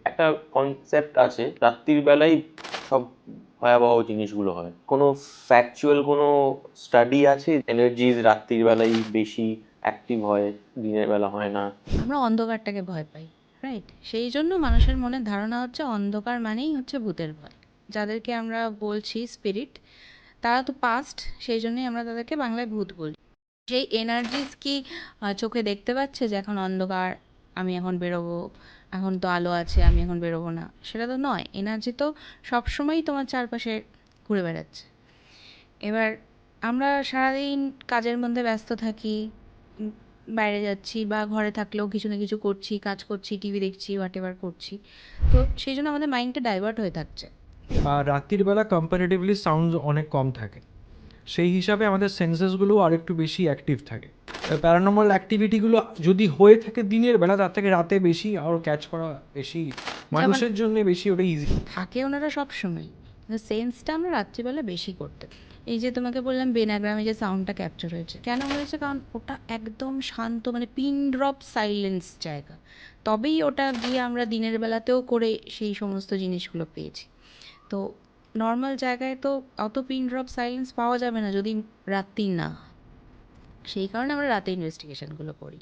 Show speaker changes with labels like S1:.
S1: একটা কনসেপ্ট আছে রাত্রির বেলায় সব ভয়াবহ জিনিসগুলো হয়। কোনো ফ্যাকচুয়াল কোনো স্টাডি আছে এনার্জিজ রাত্রির বেলায় বেশি অ্যাক্টিভ হয়, দিনের বেলা হয় না?
S2: আমরা অন্ধকারটাকে ভয় পাই, রাইট? সেই জন্য মানুষের মনে ধারণা হচ্ছে অন্ধকার মানেই হচ্ছে ভূতের ভয়। যাদেরকে আমরা বলছি স্পিরিট, তারা তো পাস্ট, সেই জন্যই আমরা তাদেরকে বাংলায় ভূত বলছি। সেই এনার্জিস কি চোখে দেখতে পাচ্ছে যে এখন অন্ধকার, আমি এখন বেরোবো, এখন তো আলো আছে, আমি এখন বেরোবো না? সেটা তো নয়। এনার্জি তো সবসময়ই তোমার চারপাশে ঘুরে বেড়াচ্ছে। এবার আমরা সারাদিন কাজের মধ্যে ব্যস্ত থাকি, উম, বাইরে যাচ্ছি বা ঘরে থাকলেও কিছু না কিছু করছি, কাজ করছি, টিভি দেখছি, হোয়াট এভার করছি। তো সেই জন্য আমাদের মাইন্ডটা ডাইভার্ট হয়ে থাকছে।
S3: আর রাত্রির বেলা কম্পারেটিভলি সাউন্ড অনেক কম থাকে, সেই হিসাবে আমাদের সেন্সেসগুলো আর একটু বেশি অ্যাক্টিভ থাকে। প্যারানর্মাল অ্যাক্টিভিটিগুলো যদি হয়ে থাকে দিনের বেলা, তার থেকে রাতে বেশি আর ক্যাচ করা বেশি মানুষের জন্য বেশি ওটা ইজি।
S2: থাকে ওনারা সবসময়, কিন্তু সেন্সটা আমরা রাত্রিবেলা বেশি করতে। এই যে তোমাকে বললাম বেনাগ্রামে যে সাউন্ডটা ক্যাপচার হয়েছে, কেন হয়েছে? কারণ ওটা একদম শান্ত, মানে পিন ড্রপ সাইলেন্স জায়গা। তবেই ওটা গিয়ে আমরা দিনের বেলাতেও করে সেই সমস্ত জিনিসগুলো পেয়েছি। তো নর্মাল জায়গায় তো অত পিন ড্রপ সাইলেন্স পাওয়া যাবে না যদি রাত্রি না হয়। সেই কারণে আমরা রাতে ইনভেস্টিগেশনগুলো করি।